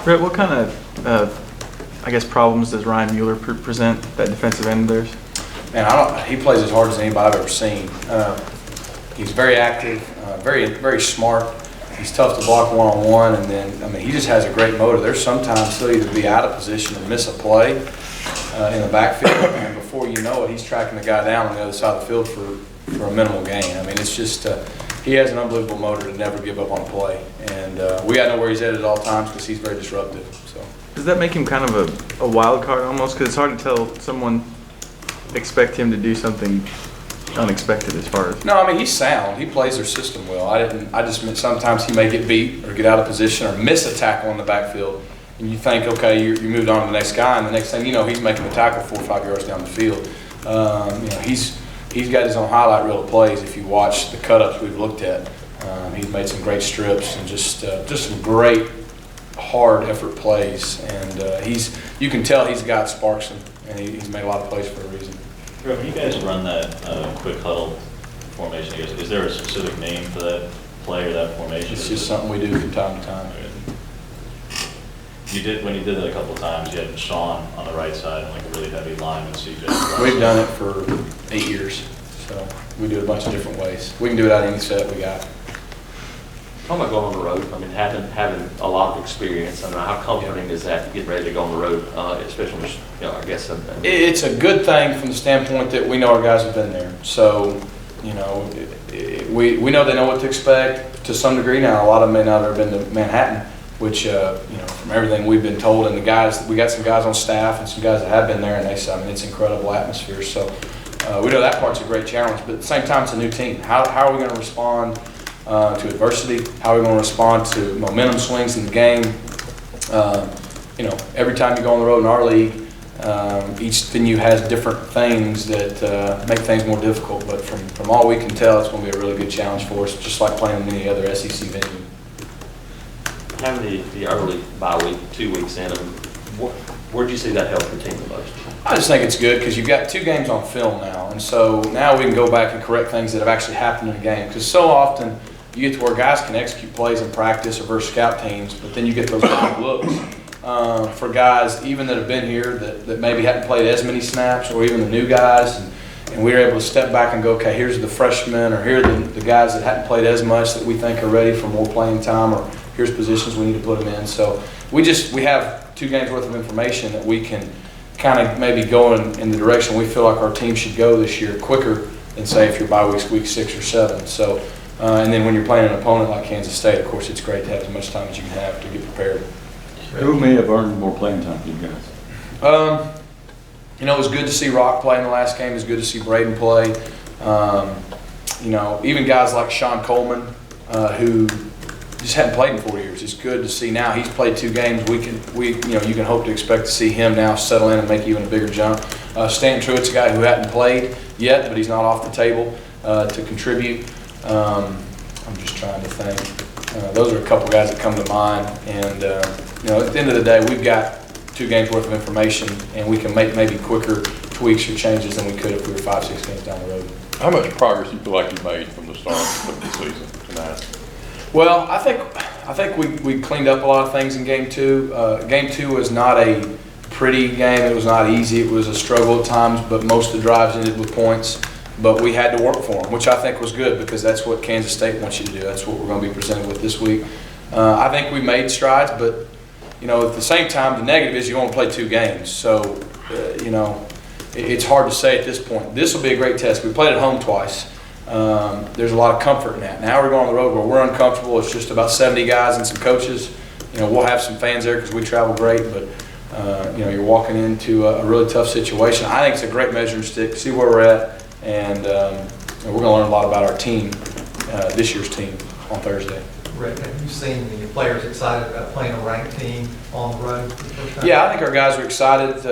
Rhett, what kind of, I guess, problems does Ryan Mueller present, that defensive end of theirs? Man, he plays as hard as anybody I've ever seen. He's very active, very smart. He's tough to block one-on-one, and then, I mean, he just has a great motor. There's sometimes he'll either be out of position or miss a play in the backfield, and before you know it, he's tracking the guy down on the other side of the field for a minimal gain. I mean, it's just, he has an unbelievable motor to never give up on a play, and we got to know where he's at all times because he's very disruptive. So. Does that make him kind of a wild card almost? Because it's hard to tell someone expect him to do something unexpected as far as. No, I mean, he's sound. He plays their system well. I just meant sometimes he may get beat or get out of position or miss a tackle in the backfield, and you think, okay, you moved on to the next guy, and the next thing you know, he's making a tackle 4 or 5 yards down the field. You know, he's got his own highlight reel of plays. If you watch the cut-ups we've looked at, he's made some great strips and just some great hard effort plays, and you can tell he's got sparks, and he's made a lot of plays for a reason. When you guys run that quick huddle formation, is there a specific name for that play or that formation? It's just something we do from time to time. When you did that a couple of times, you had Sean on the right side and like a really heavy lineman, CJ. We've done it for 8 years, so we do it a bunch of different ways. We can do it out of any set we got. Talking about going on the road, I mean, having a lot of experience, I mean, how comforting is that to get ready to go on the road, especially, you know, I guess. It's a good thing from the standpoint that we know our guys have been there. So, you know, we know they know what to expect to some degree. Now, a lot of them may not have been to Manhattan, which, you know, from everything we've been told, and we got some guys on staff and some guys that have been there, and they say, I mean, it's an incredible atmosphere. So we know that part's a great challenge, but at the same time, it's a new team. How are we going to respond to adversity? How are we going to respond to momentum swings in the game? You know, every time you go on the road in our league, each venue has different things that make things more difficult. But from all we can tell, it's going to be a really good challenge for us, just like playing in any other SEC venue. Having the early bye week, 2 weeks in, where'd you see that help your team the most? I just think it's good because you've got 2 games on film now, and so now we can go back and correct things that have actually happened in the game. Because so often you get to where guys can execute plays in practice or versus scout teams, but then you get those bad looks for guys even that have been here that maybe hadn't played as many snaps, or even the new guys, and we were able to step back and go, okay, here's the freshmen, or here are the guys that hadn't played as much that we think are ready for more playing time, or here's positions we need to put them in. So we have 2 games worth of information that we can kind of maybe go in the direction we feel like our team should go this year quicker than, say, if you're bye week 6 or 7. So, and then when you're playing an opponent like Kansas State, of course, it's great to have as much time as you can have to get prepared. Who may have earned more playing time for you guys? You know, it was good to see Rock play in the last game. It was good to see Braden play. You know, even guys like Sean Coleman, who just hadn't played in 4 years. It's good to see now he's played 2 games. You know, you can hope to expect to see him now settle in and make even a bigger jump. Stanton Truitt's a guy who hadn't played yet, but he's not off the table to contribute. I'm just trying to think. Those are a couple guys that come to mind. And you know, at the end of the day, we've got 2 games worth of information, and we can make maybe quicker tweaks or changes than we could if we were 5-6 games down the road. How much progress do you feel like you made from the start of the season tonight? Well, I think we cleaned up a lot of things in Game 2. Game 2 was not a pretty game. It was not easy. It was a struggle at times, but most of the drives ended with points. But we had to work for them, which I think was good because that's what Kansas State wants you to do. That's what we're going to be presented with this week. I think we made strides, but you know, at the same time, the negative is you only play 2 games. So, you know, it's hard to say at this point. This will be a great test. We played at home twice. There's a lot of comfort in that. Now we're going on the road where we're uncomfortable. It's just about 70 guys and some coaches. You know, we'll have some fans there because we travel great, but you know, you're walking into a really tough situation. I think it's a great measuring stick to see where we're at, and we're going to learn a lot about our team, this year's team, on Thursday. Rhett, have you seen the players excited about playing a ranked team on the road for the first time? Yeah, I think our guys are excited.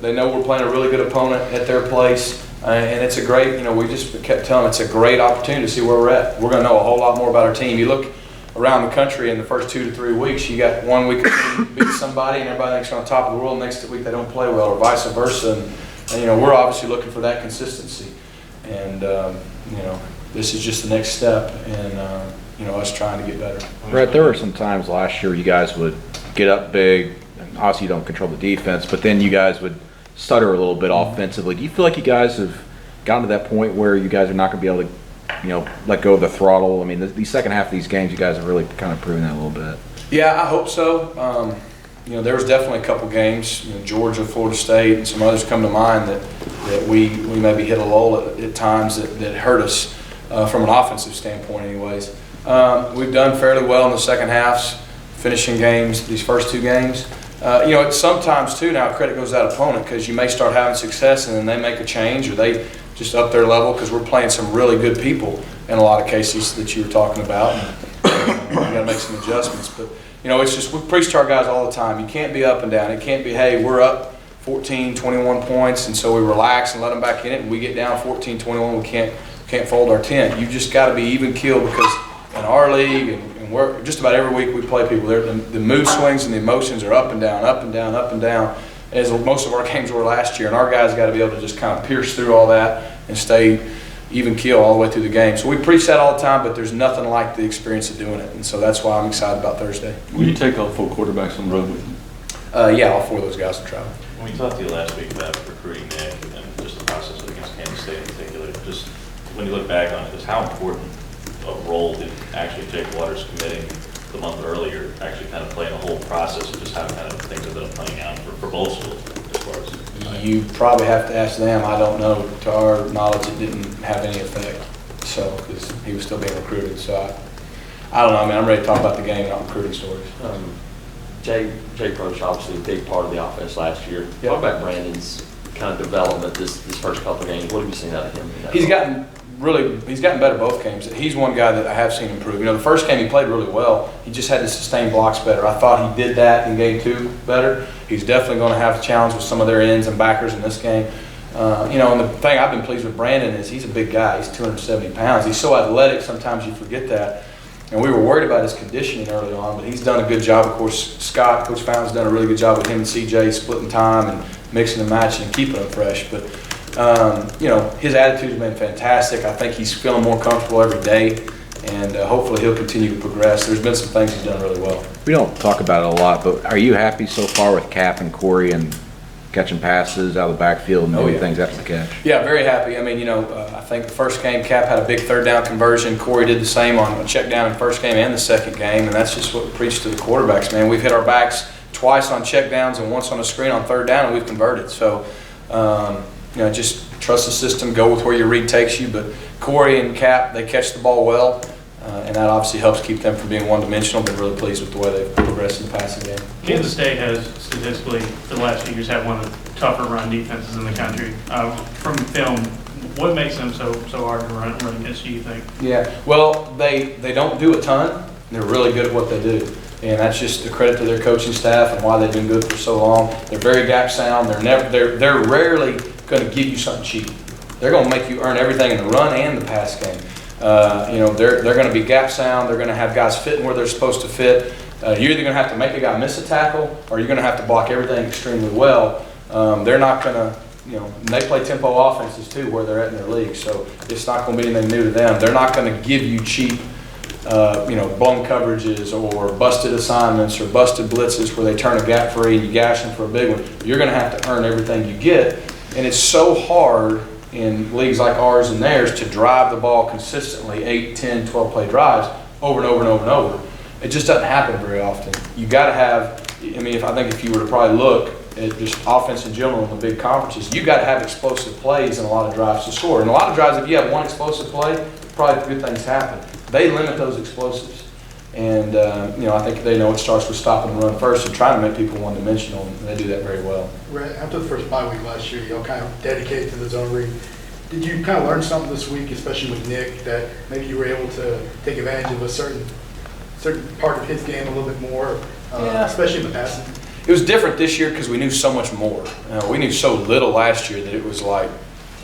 They know we're playing a really good opponent at their place. And it's a great, you know, we just kept telling them it's a great opportunity to see where we're at. We're going to know a whole lot more about our team. You look around the country in the first 2 to 3 weeks, you got 1 week of beat somebody and everybody thinks they're on top of the world. Next week they don't play well, or vice versa. And you know, we're obviously looking for that consistency. And, you know, this is just the next step in, you know, us trying to get better. Rhett, there were some times last year you guys would get up big, and obviously you don't control the defense, but then you guys would stutter a little bit offensively. Do you feel like you guys have gotten to that point where you guys are not going to be able to, let go of the throttle? I mean, the second half of these games, you guys have really kind of proven that a little bit. Yeah, I hope so. There was definitely a couple games, Georgia, Florida State, and some others come to mind that we maybe hit a lull at times that hurt us from an offensive standpoint anyways. We've done fairly well in the second halves, finishing games, these first two games. It's sometimes too now credit goes to that opponent because you may start having success and then they make a change or they just up their level because we're playing some really good people in a lot of cases that you were talking about. And, we got to make some adjustments, but it's just we preach to our guys all the time. You can't be up and down. It can't be, hey, we're up 14, 21 points, and so we relax and let them back in it, and we get down 14, 21. We can't fold our tent. You just got to be even keel because in our league and we're just about every week we play people there. The mood swings and the emotions are up and down, up and down, up and down, as most of our games were last year. And our guys got to be able to just kind of pierce through all that and stay even keel all the way through the game. So we preach that all the time, but there's nothing like the experience of doing it. And so that's why I'm excited about Thursday. Will you take all 4 quarterbacks on the road with you? Yeah, all 4 of those guys will travel. When we talked to you last week about recruiting Nick and just the process against Kansas State in particular, just when you look back on it, just how important a role did actually Jake Waters committing the month earlier actually kind of play in the whole process of just how kind of things have been playing out for both schools as far as? You probably have to ask them. I don't know. To our knowledge, it didn't have any effect. So, because he was still being recruited. So, I don't know. I mean, I'm ready to talk about the game, not recruiting stories. Jay Proch, obviously a big part of the offense last year. Yep. Talk about Brandon's kind of development this first couple of games. What have you seen out of him? He's gotten better both games. He's one guy that I have seen improve. The first game he played really well. He just had to sustain blocks better. I thought he did that in game 2 better. He's definitely going to have a challenge with some of their ends and backers in this game. And the thing I've been pleased with Brandon is he's a big guy. He's 270 pounds. He's so athletic, sometimes you forget that. And we were worried about his conditioning early on, but he's done a good job. Of course, Coach Fountain's done a really good job with him and CJ splitting time and mixing and matching and keeping him fresh. But, his attitude's been fantastic. I think he's feeling more comfortable every day, and hopefully he'll continue to progress. There's been some things he's done really well. We don't talk about it a lot, but are you happy so far with Cap and Corey and catching passes out of the backfield and doing things after the catch? Yeah, very happy. I mean, I think the first game, Cap had a big 3rd down conversion. Corey did the same on a check down in the first game and the second game, and that's just what we preach to the quarterbacks, man. We've hit our backs twice on check downs and once on a screen on 3rd down, and we've converted. So, just trust the system, go with where your read takes you. But Corey and Cap, they catch the ball well, and that obviously helps keep them from being one-dimensional. Been really pleased with the way they've progressed in the passing game. Kansas State has statistically, for the last few years, had one of the tougher run defenses in the country. From film, what makes them so hard to run against, do you think? Yeah, well, they don't do a ton. They're really good at what they do. And that's just a credit to their coaching staff and why they've been good for so long. They're very gap sound. They're rarely going to give you something cheap. They're going to make you earn everything in the run and the pass game. They're going to be gap sound. They're going to have guys fitting where they're supposed to fit. You're either going to have to make a guy miss a tackle or you're going to have to block everything extremely well. They're not going to, they play tempo offenses too where they're at in their league. So it's not going to be anything new to them. They're not going to give you cheap blown coverages or busted assignments or busted blitzes where they turn a gap free and you gash them for a big one. You're going to have to earn everything you get. And it's so hard in leagues like ours and theirs to drive the ball consistently 8, 10, 12 play drives over and over and over and over. It just doesn't happen very often. You got to have, I think if you were to probably look at just offense in general in the big conferences, you got to have explosive plays and a lot of drives to score. And a lot of drives, if you have one explosive play, probably good things happen. They limit those explosives. And, I think they know it starts with stopping the run first and trying to make people one-dimensional, and they do that very well. Rhett, after the first bye week last year, y'all kind of dedicated to the zone read. Did you kind of learn something this week, especially with Nick, that maybe you were able to take advantage of a certain part of his game a little bit more, especially in the passing? It was different this year because we knew so much more. We knew so little last year that it was like,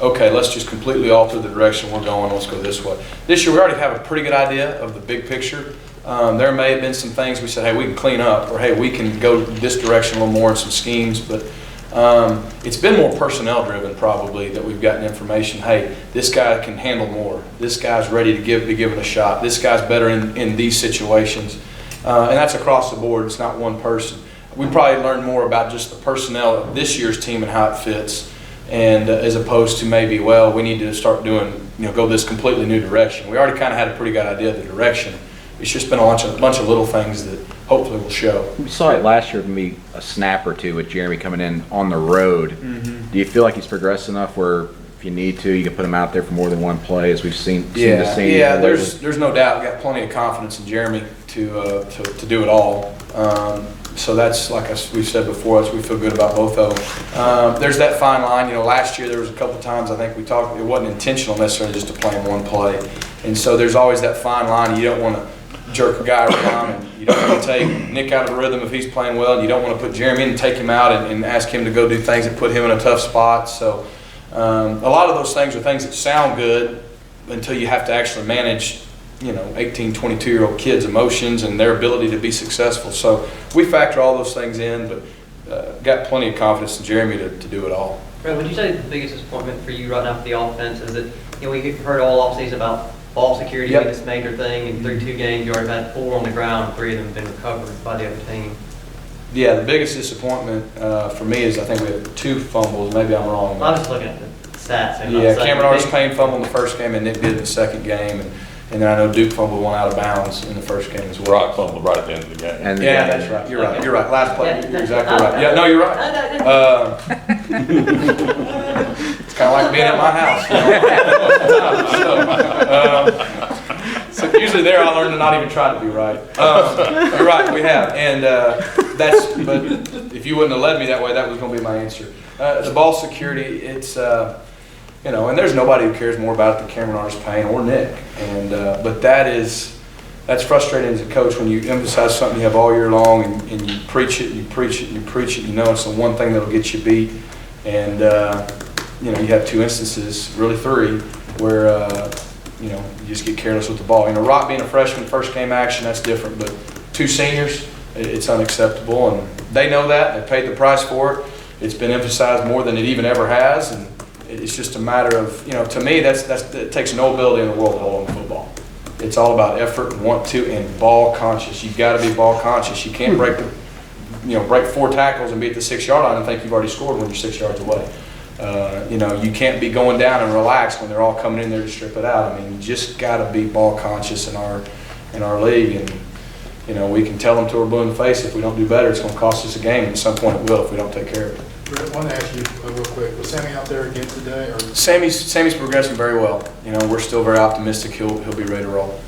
okay, let's just completely alter the direction we're going. Let's go this way. This year, we already have a pretty good idea of the big picture. There may have been some things we said, hey, we can clean up, or hey, we can go this direction a little more in some schemes. But it's been more personnel driven probably that we've gotten information. Hey, this guy can handle more. This guy's ready to be given a shot. This guy's better in these situations. And that's across the board. It's not one person. We probably learn more about just the personnel of this year's team and how it fits, and as opposed to maybe, well, we need to start doing, go this completely new direction. We already kind of had a pretty good idea of the direction. It's just been a bunch of little things that hopefully will show. We saw it last year with me a snap or two with Jeremy coming in on the road. Do you feel like he's progressed enough where if you need to, you can put him out there for more than one play, as we've seen the same? Yeah. There's no doubt. We've got plenty of confidence in Jeremy to do it all. So that's, like we've said before, we feel good about both of them. There's that fine line. Last year there was a couple times I think we talked. It wasn't intentional necessarily just to play him one play, and so there's always that fine line. You don't want to jerk a guy around, and you don't want to take Nick out of the rhythm if he's playing well, and you don't want to put Jeremy in and take him out and ask him to go do things that put him in a tough spot. So a lot of those things are things that sound good until you have to actually manage 18, 22-year-old kids' emotions and their ability to be successful. So we factor all those things in, but got plenty of confidence in Jeremy to do it all. Brett, would you say the biggest disappointment for you right now for the offense is that we've heard all offseason about ball security being this major thing, and through 2 games you already had 4 on the ground, 3 of them have been recovered by the other team? Yeah, the biggest disappointment for me is I think we had 2 fumbles. Maybe I'm wrong. I'm just looking at the stats. Yeah, Cameron Artis-Payne fumbled in the first game, and Nick did in the second game. And then I know Duke fumbled one out of bounds in the first game as well. Rock fumbled right at the end of the game. And yeah, that's right. You're right. You're right. Last play. You're exactly right. Yeah, no, you're right. It's kind of like being at my house. So usually there I learn to not even try to be right. You're right. We have, and but if you wouldn't have led me that way, that was going to be my answer. The ball security, it's. And there's nobody who cares more about it than Cameron Artis-Payne or Nick. And but that's frustrating as a coach when you emphasize something you have all year long and you preach it, you preach it, you preach it. It's the one thing that'll get you beat. And you have 2 instances, really 3, where you just get careless with the ball. Rock being a freshman, first game action, that's different. But 2 seniors, it's unacceptable, and they know that. They paid the price for it. It's been emphasized more than it even ever has, and it's just a matter of, to me, it takes no ability in the world to hold on to football. It's all about effort and want to and ball conscious. You've got to be ball conscious. You can't break 4 tackles and be at the 6-yard line and think you've already scored when you're 6 yards away. You can't be going down and relax when they're all coming in there to strip it out. You just got to be ball conscious in our league, and we can tell them till we're blue in the face if we don't do better, it's going to cost us a game. At some point, it will if we don't take care of it. I want to ask you real quick, was Sammy out there again today? Or? Sammy's progressing very well. We're still very optimistic he'll be ready to roll.